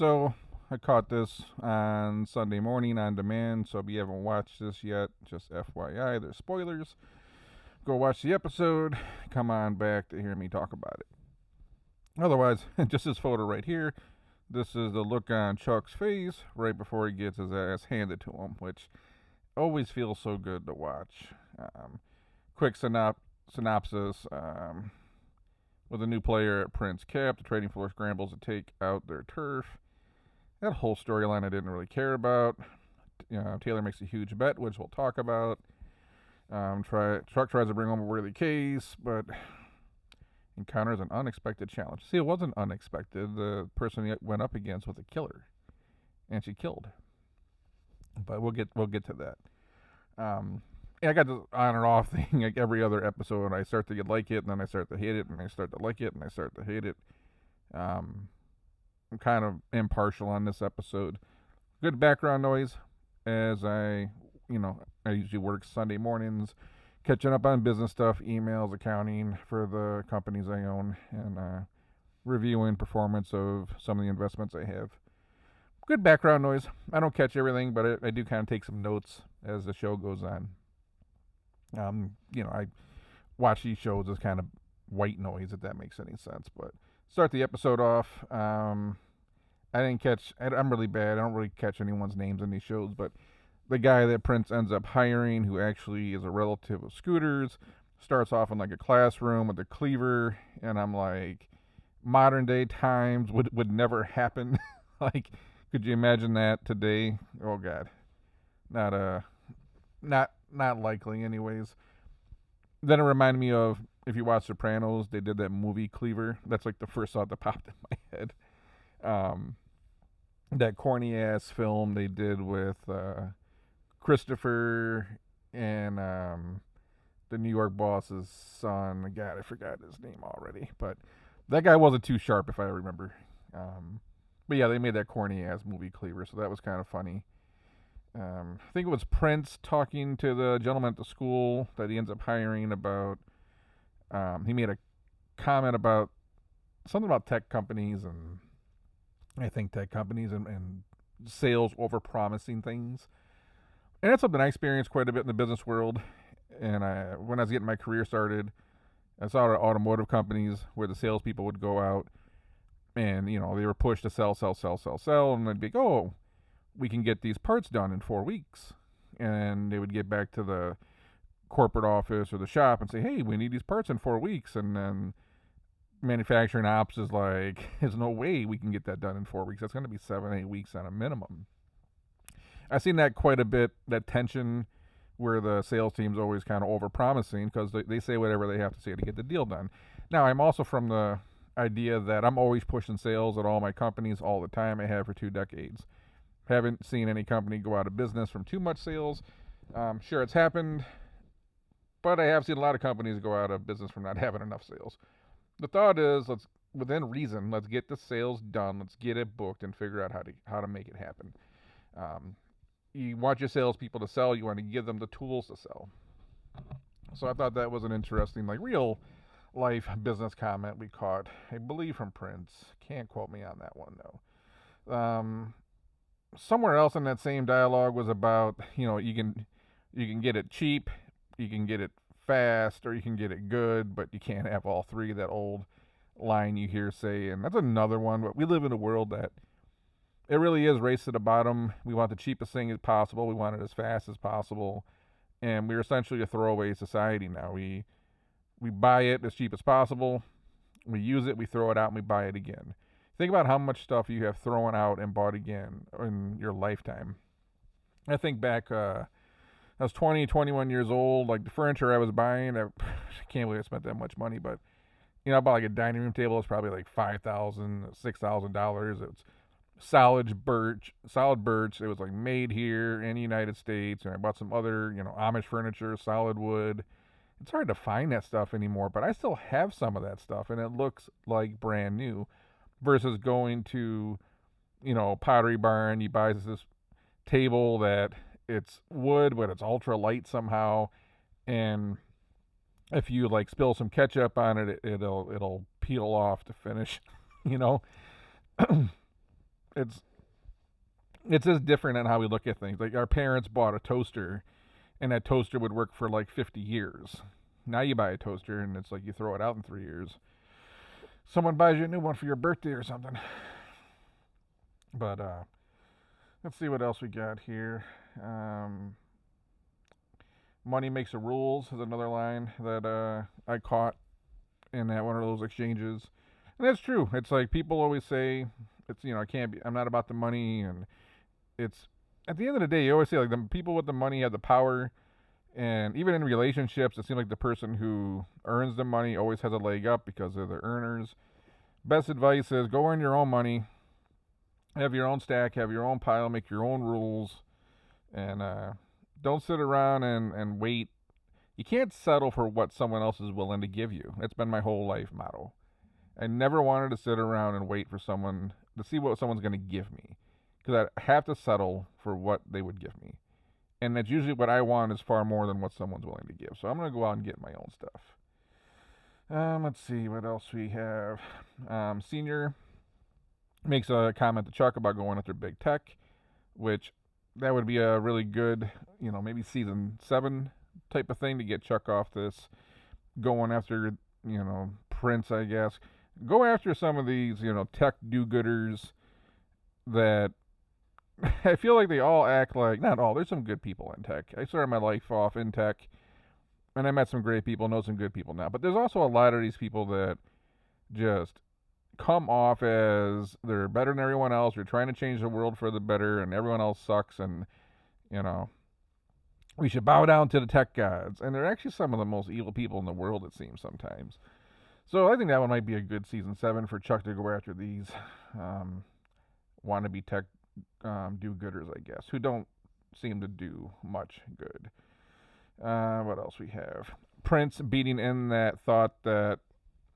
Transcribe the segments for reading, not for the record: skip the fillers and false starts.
So I caught this on Sunday morning on demand. So if you haven't watched this yet, just FYI, there's spoilers. Go watch the episode. Come on back to hear me talk about it. Otherwise, just this photo right here. This is the look on Chuck's face right before he gets his ass handed to him, which always feels so good to watch. Quick synopsis. With a new player at Prince Cap, the trading floor scrambles to take out their turf. That whole storyline I didn't really care about. Taylor makes a huge bet, which we'll talk about. Truck tries to bring home a worthy case, but encounters an unexpected challenge. See, it wasn't unexpected. The person he went up against was a killer, and she killed. But we'll get to that. I got this on and off thing like every other episode. I start to like it, and then I start to hate it, and I start to like it, and I start to hate it. I'm kind of impartial on this episode. Good background noise as I usually work Sunday mornings, catching up on business stuff, emails, accounting for the companies I own, and reviewing performance of some of the investments I have. Good background noise. I don't catch everything, but I do kind of take some notes as the show goes on. I watch these shows as kind of white noise, if that makes any sense. But start the episode off. I didn't catch. I'm really bad. I don't really catch anyone's names in these shows, but the guy that Prince ends up hiring, who actually is a relative of Scooter's, starts off in like a classroom with a cleaver, and I'm like, modern day times would never happen. Like, could you imagine that today? Oh God, not likely. Anyways, then it reminded me of, if you watch Sopranos, they did that movie Cleaver. That's like the first thought that popped in my head. That corny ass film they did with Christopher and the New York boss's son. God, I forgot his name already, but that guy wasn't too sharp, if I remember. But yeah, they made that corny ass movie Cleaver, so that was kind of funny. I think it was Prince talking to the gentleman at the school that he ends up hiring about. He made a comment about something about tech companies, and I think tech companies and sales over promising things. And that's something I experienced quite a bit in the business world. And when I was getting my career started, I saw automotive companies where the salespeople would go out and, they were pushed to sell. And they'd be like, oh, we can get these parts done in 4 weeks. And they would get back to the corporate office or the shop and say, hey, we need these parts in 4 weeks. And then manufacturing ops is like, there's no way we can get that done in 4 weeks. That's going to be 7-8 weeks on a minimum. I've seen that quite a bit, that tension where the sales team's always kind of over-promising because they say whatever they have to say to get the deal done. Now, I'm also from the idea that I'm always pushing sales at all my companies all the time. I have for 2 decades. Haven't seen any company go out of business from too much sales. Sure, it's happened, but I have seen a lot of companies go out of business from not having enough sales. The thought is, within reason, let's get the sales done. Let's get it booked and figure out how to make it happen. You want your salespeople to sell. You want to give them the tools to sell. So I thought that was an interesting, real life business comment we caught. I believe from Prince. Can't quote me on that one though. Somewhere else in that same dialogue was about, you can get it cheap, you can get it fast, or you can get it good, but you can't have all three. That old line you hear say, and that's another one. But we live in a world that it really is race to the bottom. We want the cheapest thing as possible. We want it as fast as possible, and we're essentially a throwaway society now. We buy it as cheap as possible. We use it, we throw it out, and we buy it again. Think about how much stuff you have thrown out and bought again in your lifetime. I think back, I was 20, 21 years old. Like the furniture I was buying, I can't believe I spent that much money. But I bought like a dining room table. It's probably like $5,000, $6,000. It's solid birch. It was like made here in the United States. And I bought some other, Amish furniture, solid wood. It's hard to find that stuff anymore, but I still have some of that stuff, and it looks like brand new. Versus going to, Pottery Barn, you buy this table that it's wood, but it's ultra light somehow, and if you spill some ketchup on it, it'll peel off to finish, it's it's just different on how we look at things. Like our parents bought a toaster, and that toaster would work for like 50 years. Now you buy a toaster, and it's like you throw it out in 3 years. Someone buys you a new one for your birthday or something. But let's see what else we got here. Um, Money makes the rules is another line that I caught in that one of those exchanges, and that's true. It's like people always say, it's I can't be. I'm not about the money, and it's at the end of the day, you always say like the people with the money have the power, and even in relationships, it seems like the person who earns the money always has a leg up because they're the earners. Best advice is go earn your own money, have your own stack, have your own pile, make your own rules, and don't sit around and wait. You can't settle for what someone else is willing to give you. That's been my whole life motto. I never wanted to sit around and wait for someone to see what someone's going to give me because I have to settle for what they would give me. And that's usually what I want is far more than what someone's willing to give. So I'm going to go out and get my own stuff. Let's see what else we have. Senior makes a comment to Chuck about going after big tech, which that would be a really good, maybe season 7 type of thing to get Chuck off this going after, Prince, I guess. Go after some of these, tech do-gooders that I feel like they all act like, not all, there's some good people in tech. I started my life off in tech, and I met some great people, know some good people now. But there's also a lot of these people that just come off as they're better than everyone else, they're trying to change the world for the better, and everyone else sucks, and, we should bow down to the tech gods. And they're actually some of the most evil people in the world, it seems, sometimes. So I think that one might be a good season 7 for Chuck to go after these wannabe tech do-gooders, I guess, who don't seem to do much good. What else we have? Prince beating in that thought that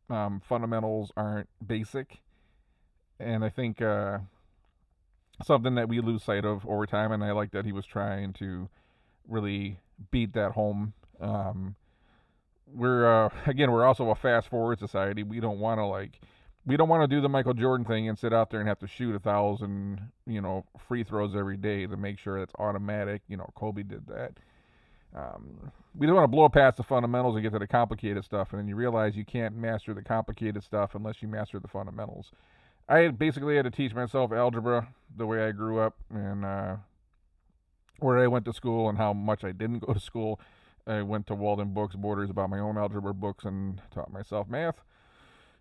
fundamentals aren't basic. And I think something that we lose sight of over time, and I like that he was trying to really beat that home. We're also a fast forward society. We don't want to do the Michael Jordan thing and sit out there and have to shoot 1,000 free throws every day to make sure it's automatic. Kobe did that. We don't want to blow past the fundamentals and get to the complicated stuff, and then you realize you can't master the complicated stuff unless you master the fundamentals. I basically had to teach myself algebra the way I grew up, and where I went to school and how much I didn't go to school. I went to Walden Books, Borders, about my own algebra books, and taught myself math.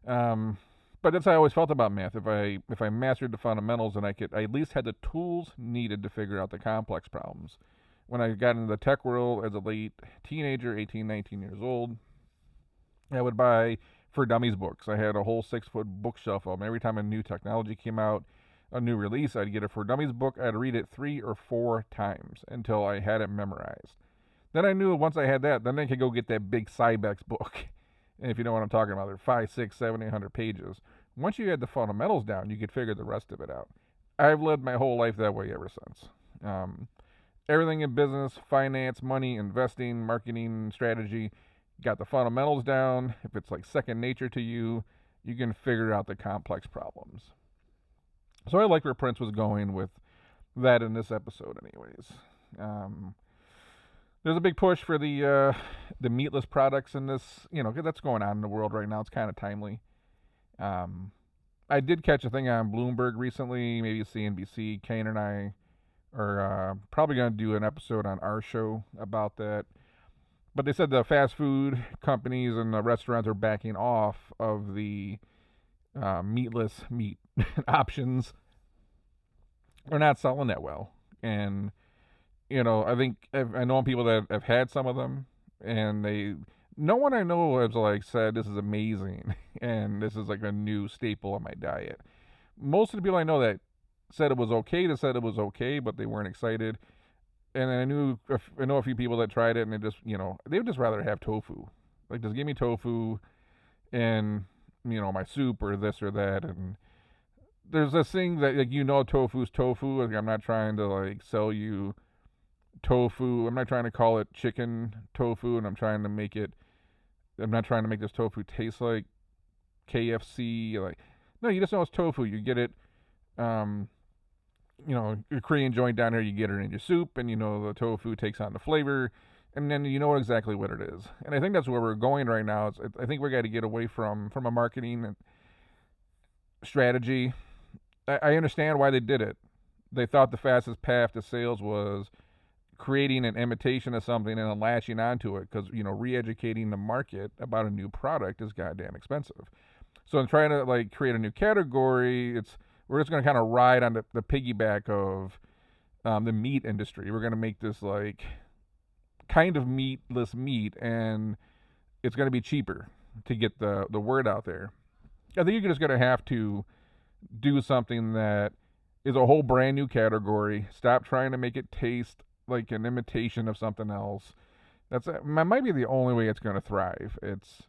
But that's how I always felt about math. If I mastered the fundamentals, then I at least had the tools needed to figure out the complex problems. When I got into the tech world as a late teenager, 18, 19 years old, I would buy For Dummies books. I had a whole 6-foot bookshelf of them. Every time a new technology came out, a new release, I'd get a For Dummies book. I'd read it 3 or 4 times until I had it memorized. Then I knew once I had that, then I could go get that big Cybex book. And if you know what I'm talking about, they're 5, 6, 7, 800 pages. Once you had the fundamentals down, you could figure the rest of it out. I've lived my whole life that way ever since. Everything in business, finance, money, investing, marketing, strategy, got the fundamentals down. If it's like second nature to you, you can figure out the complex problems. So I like where Prince was going with that in this episode anyways. There's a big push for the meatless products in this, because that's going on in the world right now. It's kind of timely. I did catch a thing on Bloomberg recently, maybe CNBC. Kane and I are probably going to do an episode on our show about that. But they said the fast food companies and the restaurants are backing off of the meatless meat options. They're not selling that well. And, I think I know people that have had some of them, and no one I know has said this is amazing and this is like a new staple of my diet. Most of the people I know that said it was okay said it was okay, but they weren't excited. And I know a few people that tried it, and they would just rather have tofu. Like, just give me tofu and, my soup or this or that. And there's this thing that, tofu's tofu. Like, I'm not trying to, sell you tofu. I'm not trying to call it chicken tofu, and I'm not trying to make this tofu taste like KFC. No, you just know it's tofu. You get it, your Korean joint down here, you get it in your soup, and the tofu takes on the flavor, and then you know exactly what it is. And I think that's where we're going right now. I think we got to get away from a marketing strategy. I understand why they did it. They thought the fastest path to sales was creating an imitation of something and then latching onto it, because re-educating the market about a new product is goddamn expensive. So in trying to create a new category, we're just going to kind of ride on the piggyback of the meat industry. We're going to make this kind of meatless meat, and it's going to be cheaper to get the word out there. I think you're just going to have to do something that is a whole brand new category. Stop trying to make it taste like an imitation of something else. That might be the only way it's going to thrive. It's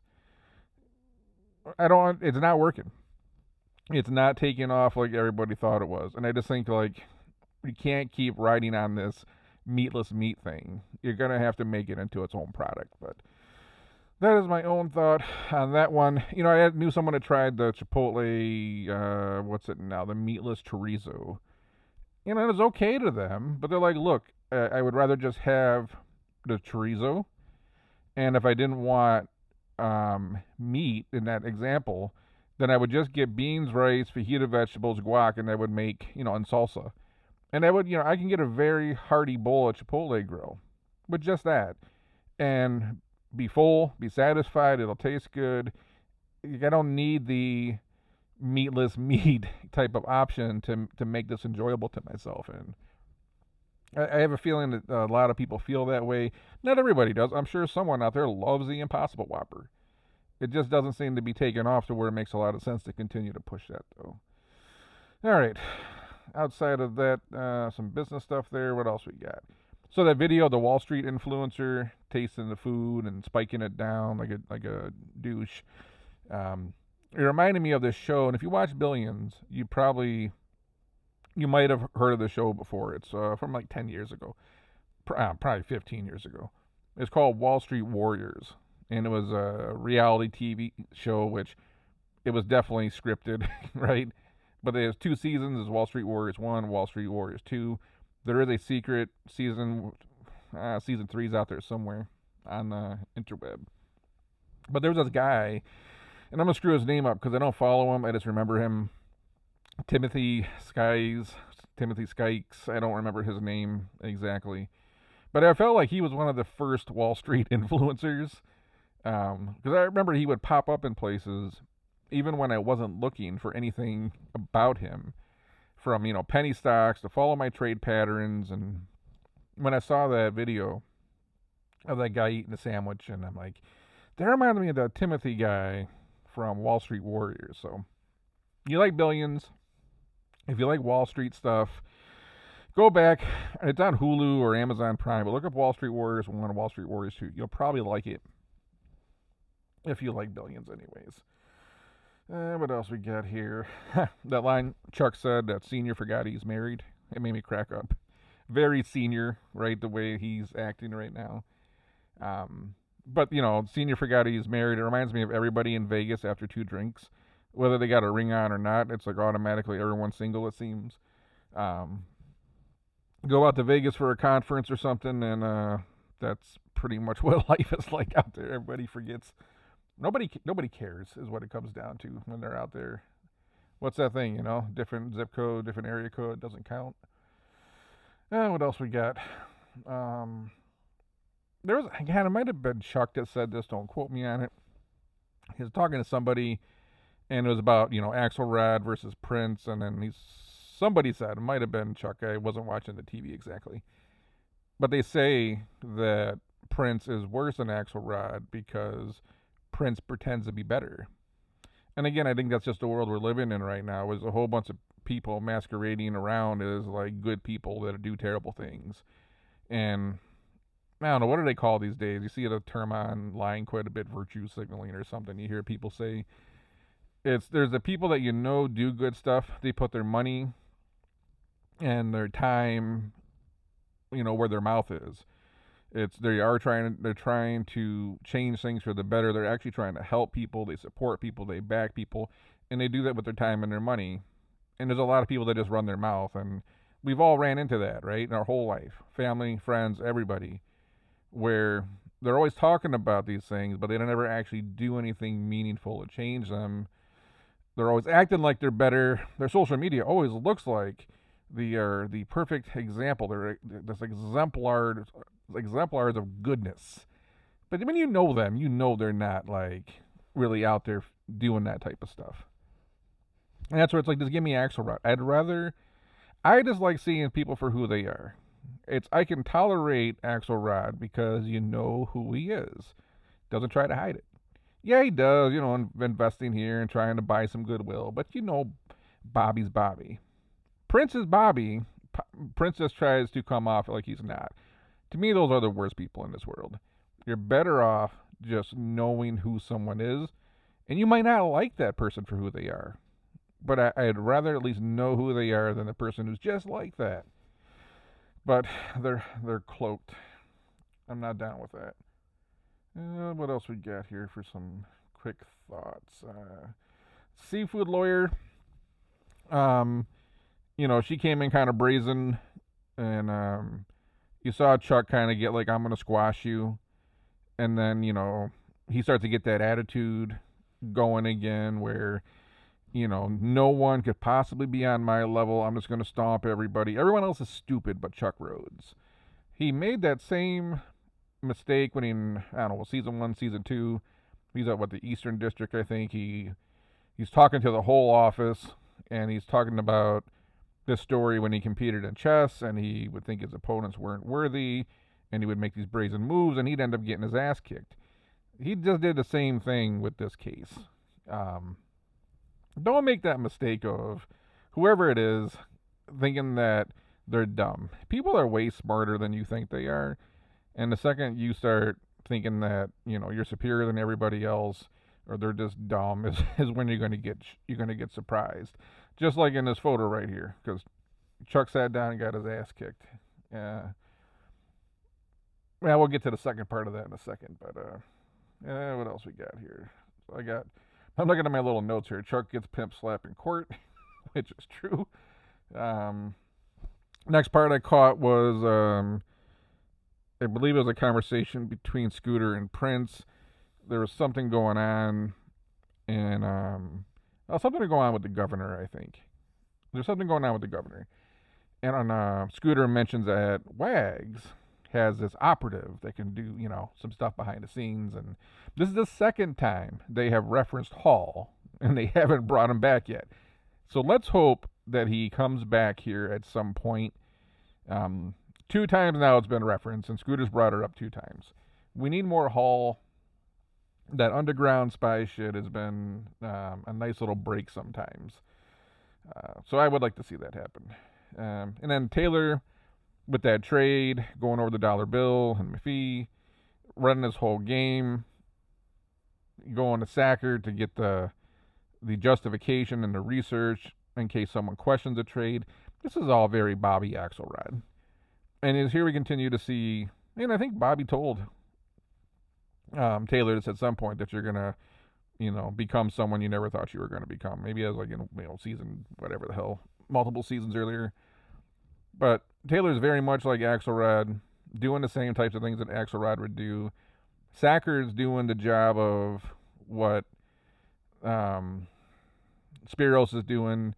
not working. It's not taking off like everybody thought it was. And I just think we can't keep riding on this meatless meat thing. You're going to have to make it into its own product. But that is my own thought on that one. I knew someone had tried the Chipotle, what's it now, the meatless chorizo. It was okay to them, but they're like, look, I would rather just have the chorizo, and if I didn't want meat in that example, then I would just get beans, rice, fajita vegetables, guac, and I would make, and salsa. And I would, I can get a very hearty bowl at Chipotle Grill with just that. And be full, be satisfied, it'll taste good. I don't need the meatless meat type of option to make this enjoyable to myself. And I have a feeling that a lot of people feel that way. Not everybody does. I'm sure someone out there loves the Impossible Whopper. It just doesn't seem to be taken off to where it makes a lot of sense to continue to push that, though. All right. Outside of that, some business stuff there. What else we got? So that video, the Wall Street influencer tasting the food and spiking it down like a douche. It reminded me of this show, and if you watch Billions, you might have heard of the show before. It's from 10 years ago, probably 15 years ago. It's called Wall Street Warriors, and it was a reality TV show, which it was definitely scripted, right? But there's 2 seasons. There's Wall Street Warriors 1, Wall Street Warriors 2. There is a secret season. Season 3's out there somewhere on the interweb. But there was this guy, and I'm going to screw his name up because I don't follow him. I just remember him. Timothy Skykes. I don't remember his name exactly. But I felt like he was one of the first Wall Street influencers. Because I remember he would pop up in places even when I wasn't looking for anything about him. From, penny stocks to follow my trade patterns. And when I saw that video of that guy eating a sandwich, and I'm like, that reminded me of that Timothy guy from Wall Street Warriors. So, you like Billions, if you like Wall Street stuff, go back. It's on Hulu or Amazon Prime, but look up Wall Street Warriors 1 and Wall Street Warriors 2. You'll probably like it if you like Billions anyways. What else we got here? That line Chuck said that senior forgot he's married. It made me crack up. Very senior, right? The way he's acting right now. But, senior forgot he's married. It reminds me of everybody in Vegas after 2 drinks. Whether they got a ring on or not, it's automatically everyone's single, it seems. Go out to Vegas for a conference or something, and that's pretty much what life is like out there. Everybody forgets. Nobody cares is what it comes down to when they're out there. What's that thing, Different zip code, different area code, doesn't count. What else we got? There was, again, it might have been Chuck that said this, don't quote me on it. He was talking to somebody, and it was about, Axelrod versus Prince, and then somebody said, it might have been Chuck, I wasn't watching the TV exactly, but they say that Prince is worse than Axelrod because Prince pretends to be better. And again, I think that's just the world we're living in right now, is a whole bunch of people masquerading around as good people that do terrible things. And I don't know, what do they call these days? You see the term online quite a bit, virtue signaling or something. You hear people say, there's the people that do good stuff. They put their money and their time, where their mouth is. They're trying to change things for the better. They're actually trying to help people. They support people. They back people, and they do that with their time and their money. And there's a lot of people that just run their mouth, and we've all ran into that, right? In our whole life, family, friends, everybody, where they're always talking about these things, but they don't ever actually do anything meaningful to change them. They're always acting like they're better. Their social media always looks like the perfect example. They're this exemplars of goodness. But when you know them, you know they're not like really out there doing that type of stuff. And that's where it's like, just give me Axelrod. I just like seeing people for who they are. I can tolerate Axelrod because you know who he is. Doesn't try to hide it. Yeah, he does, investing here and trying to buy some goodwill. But Bobby's Bobby. Prince is Bobby. Prince just tries to come off like he's not. To me, those are the worst people in this world. You're better off just knowing who someone is, and you might not like that person for who they are. But I'd rather at least know who they are than the person who's just like that. But they're cloaked. I'm not down with that. What else we got here for some quick thoughts? Seafood lawyer. She came in kind of brazen, and you saw Chuck kind of get like, I'm gonna squash you, and then he starts to get that attitude going again, where no one could possibly be on my level. I'm just gonna stomp everybody. Everyone else is stupid but Chuck Rhodes. He made that same mistake when I don't know, season 1, season 2. He's at the Eastern District, I think. He's talking to the whole office, and he's talking about this story when he competed in chess, and he would think his opponents weren't worthy, and he would make these brazen moves, and he'd end up getting his ass kicked. He just did the same thing with this case. Don't make that mistake of whoever it is thinking that they're dumb. People are way smarter than you think they are. And the second you start thinking that you're superior than everybody else, or they're just dumb, is when you're gonna get surprised. Just like in this photo right here, because Chuck sat down and got his ass kicked. Well, we'll get to the second part of that in a second. But what else we got here? I'm looking at my little notes here. Chuck gets pimp slapped in court, which is true. Next part I caught was I believe it was a conversation between Scooter and Prince. There was something going on, and something to go on with the governor, I think. There's something going on with the governor. And Scooter mentions that Wags has this operative that can do, some stuff behind the scenes. And this is the second time they have referenced Hall, and they haven't brought him back yet. So let's hope that he comes back here at some point. 2 times now it's been referenced, and Scooter's brought her up 2 times. We need more Hall. That underground spy shit has been a nice little break sometimes. So I would like to see that happen. And then Taylor, with that trade, going over the dollar bill and McPhee, running this whole game, going to Sacker to get the justification and the research in case someone questions the trade. This is all very Bobby Axelrod. And here we continue to see, and I think Bobby told Taylor this at some point, that you're going to, become someone you never thought you were going to become. Maybe as season, whatever the hell, multiple seasons earlier. But Taylor's very much like Axelrod, doing the same types of things that Axelrod would do. Sacker's doing the job of what Spiros is doing.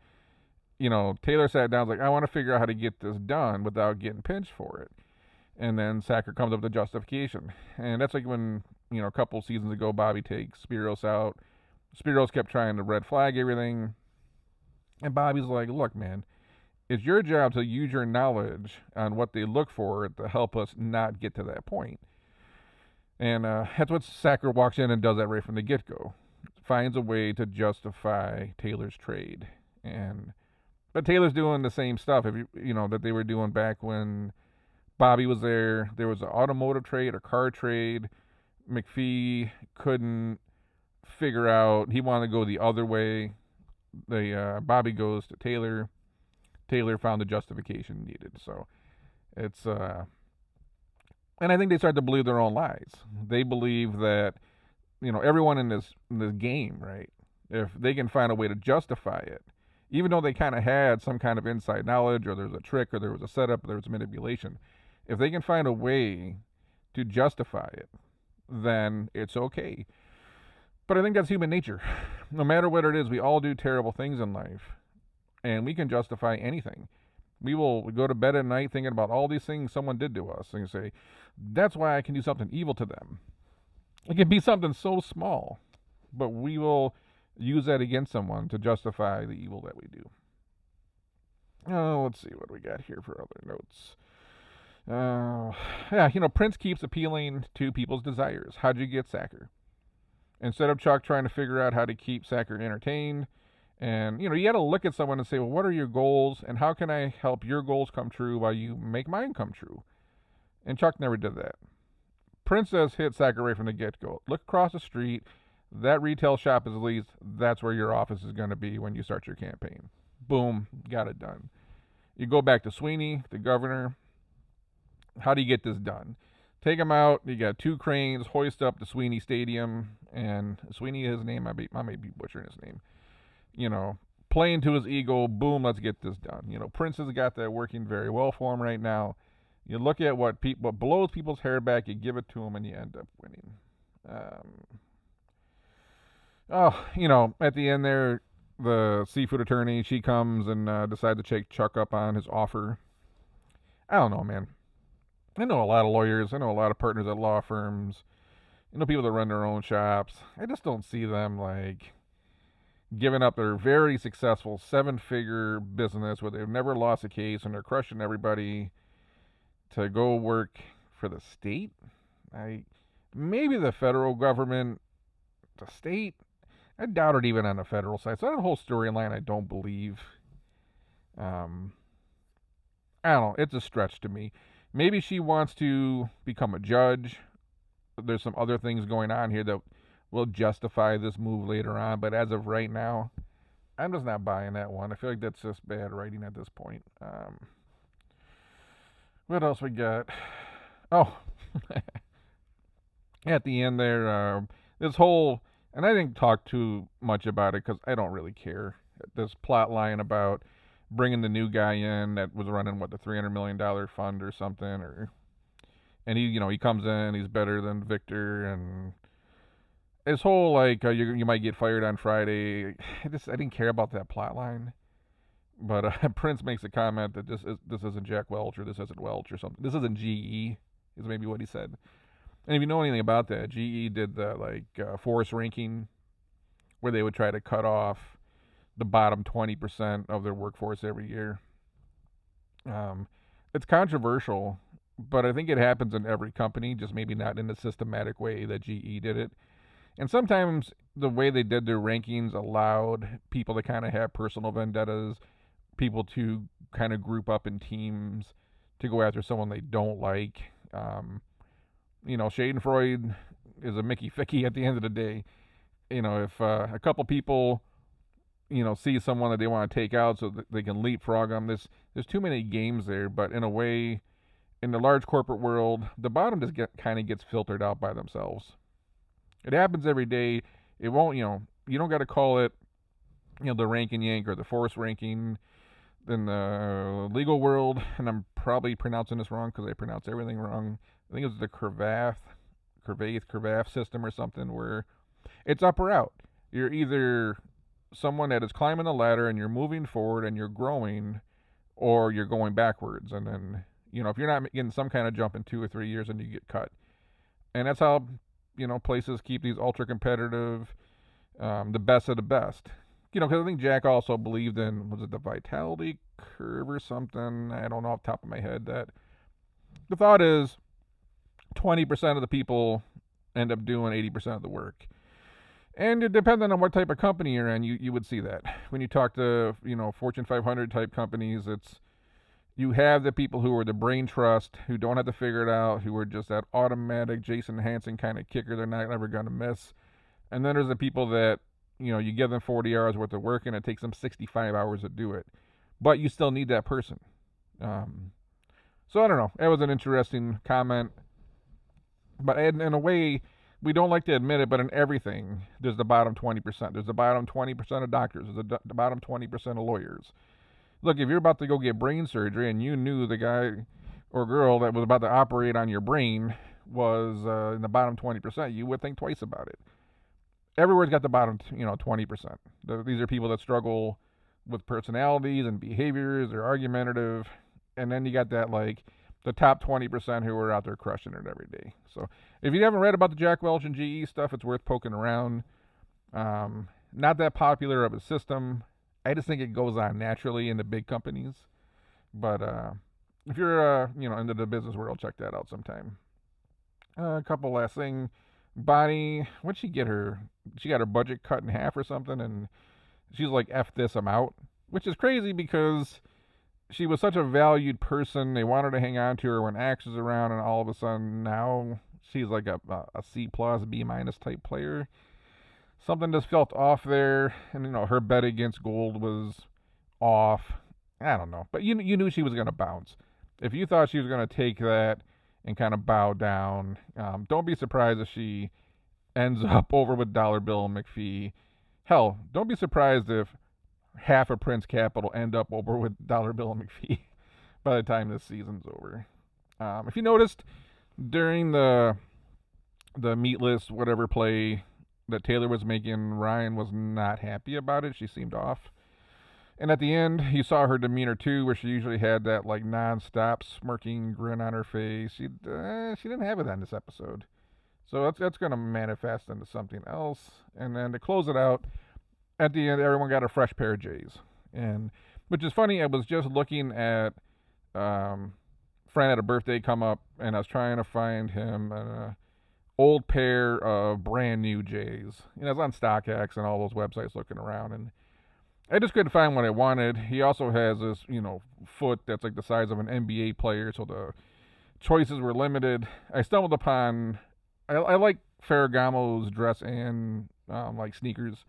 Taylor sat down, was like, I want to figure out how to get this done without getting pinched for it. And then Sacker comes up with the justification. And that's like when, a couple seasons ago, Bobby takes Spiros out. Spiros kept trying to red flag everything. And Bobby's like, look, man, it's your job to use your knowledge on what they look for to help us not get to that point. And that's what Sacker walks in and does that right from the get-go. Finds a way to justify Taylor's trade. But Taylor's doing the same stuff, that they were doing back when Bobby was there. There was an automotive trade, a car trade. McPhee couldn't figure out. He wanted to go the other way. Bobby goes to Taylor. Taylor found the justification needed. So it's and I think they start to believe their own lies. They believe that everyone in this game, right? If they can find a way to justify it, even though they kind of had some kind of inside knowledge, or there was a trick, or there was a setup, or there was manipulation. If they can find a way to justify it, then it's okay. But I think that's human nature. No matter what it is, we all do terrible things in life, and we can justify anything. We will go to bed at night thinking about all these things someone did to us, and you say, that's why I can do something evil to them. It can be something so small, but we will use that against someone to justify the evil that we do. Oh, let's see what we got here for other notes. Yeah, Prince keeps appealing to people's desires. How'd you get Sacker? Instead of Chuck trying to figure out how to keep Sacker entertained, and you got to look at someone and say, well, what are your goals, and how can I help your goals come true while you make mine come true? And Chuck never did that. Princess hit Sacker right from the get-go. Look across the street. That retail shop is leased. That's where your office is going to be when you start your campaign. Boom, got it done. You go back to Sweeney, the governor. How do you get this done? Take him out. You got 2 cranes, hoist up the Sweeney Stadium, and Sweeney, his name, I may be butchering his name. Playing to his ego. Boom, let's get this done. Prince has got that working very well for him right now. You look at what blows people's hair back, you give it to them, and you end up winning. At the end there, the seafood attorney, she comes and decides to take Chuck up on his offer. I don't know, man. I know a lot of lawyers. I know a lot of partners at law firms. People that run their own shops. I just don't see them, giving up their very successful 7-figure business where they've never lost a case and they're crushing everybody to go work for the state. Maybe the federal government, the state. I doubt it even on the federal side. So that whole storyline I don't believe. I don't know. It's a stretch to me. Maybe she wants to become a judge. There's some other things going on here that will justify this move later on. But as of right now, I'm just not buying that one. I feel like that's just bad writing at this point. What else we got? Oh, at the end there, this whole, and I didn't talk too much about it because I don't really care. This plot line about bringing the new guy in that was running the $300 million fund or something, and he comes in, he's better than Victor, and this whole you might get fired on Friday. I didn't care about that plot line. But Prince makes a comment that this isn't Jack Welch, or this isn't Welch or something. This isn't GE, is maybe what he said. And if you know anything about that, GE did the force ranking where they would try to cut off the bottom 20% of their workforce every year. It's controversial, but I think it happens in every company, just maybe not in the systematic way that GE did it. And sometimes the way they did their rankings allowed people to kind of have personal vendettas, people to kind of group up in teams to go after someone they don't like. Schadenfreude is a Mickey Ficky at the end of the day. If a couple people, see someone that they want to take out so that they can leapfrog them, there's too many games there. But in a way, in the large corporate world, the bottom just kind of gets filtered out by themselves. It happens every day. It won't, you don't got to call it, the rank and yank or the force ranking. In the legal world, and I'm probably pronouncing this wrong because I pronounce everything wrong. I think it was the Cravath system or something, where it's up or out. You're either someone that is climbing the ladder and you're moving forward and you're growing, or you're going backwards. And then, if you're not getting some kind of jump in 2 or 3 years, then you get cut. And that's how, places keep these ultra competitive, the best of the best. Because I think Jack also believed in, was it the vitality curve or something? I don't know off the top of my head. That the thought is 20% of the people end up doing 80% of the work. And depending on what type of company you're in, you would see that. When you talk to, Fortune 500 type companies, you have the people who are the brain trust, who don't have to figure it out, who are just that automatic Jason Hansen kind of kicker they're not ever going to miss. And then there's the people that, you give them 40 hours worth of work and it takes them 65 hours to do it. But you still need that person. So I don't know. That was an interesting comment. But in a way, we don't like to admit it, but in everything, there's the bottom 20%. There's the bottom 20% of doctors. There's the bottom 20% of lawyers. Look, if you're about to go get brain surgery and you knew the guy or girl that was about to operate on your brain was in the bottom 20%, you would think twice about it. Everywhere's got the bottom, 20%. These are people that struggle with personalities and behaviors. They're argumentative, and then you got that like the top 20% who are out there crushing it every day. So if you haven't read about the Jack Welch and GE stuff, it's worth poking around. Not that popular of a system. I just think it goes on naturally in the big companies. But if you're into the business world, check that out sometime. A couple last thing. Bonnie, what'd she get her? She got her budget cut in half or something, and she's like, F this, I'm out. Which is crazy because she was such a valued person. They wanted to hang on to her when Axe was around, and all of a sudden now she's like a C plus, B minus type player. Something just felt off there, and her bet against gold was off. I don't know, but you knew she was gonna bounce. If you thought she was gonna take that and kind of bow down, don't be surprised if she ends up over with Dollar Bill and McPhee. Hell, don't be surprised if half of Prince Capital end up over with Dollar Bill and McPhee by the time this season's over. If you noticed during the meatless whatever play that Taylor was making, Ryan was not happy about it. She seemed off. And at the end, you saw her demeanor too, where she usually had that like non-stop smirking grin on her face. She didn't have it on this episode, so that's going to manifest into something else. And then to close it out, at the end, everyone got a fresh pair of J's, and which is funny. I was just looking at friend had a birthday come up, and I was trying to find him an old pair of brand new J's. I was on StockX and all those websites looking around, and I just couldn't find what I wanted. He also has this, foot that's like the size of an NBA player, so the choices were limited. I stumbled upon, I like Ferragamo's dress and like sneakers,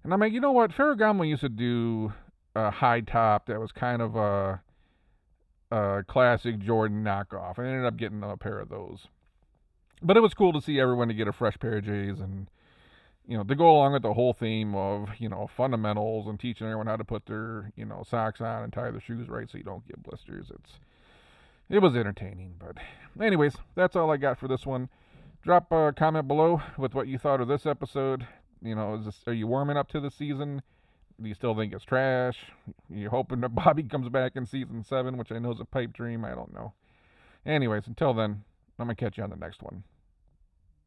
and I'm like, you know what? Ferragamo used to do a high top that was kind of a classic Jordan knockoff. I ended up getting a pair of those, but it was cool to see everyone to get a fresh pair of J's and. To go along with the whole theme of, fundamentals and teaching everyone how to put their, socks on and tie their shoes right so you don't get blisters. It was entertaining. But anyways, that's all I got for this one. Drop a comment below with what you thought of this episode. Are you warming up to the season? Do you still think it's trash? Are you hoping that Bobby comes back in season 7, which I know is a pipe dream? I don't know. Anyways, until then, I'm going to catch you on the next one.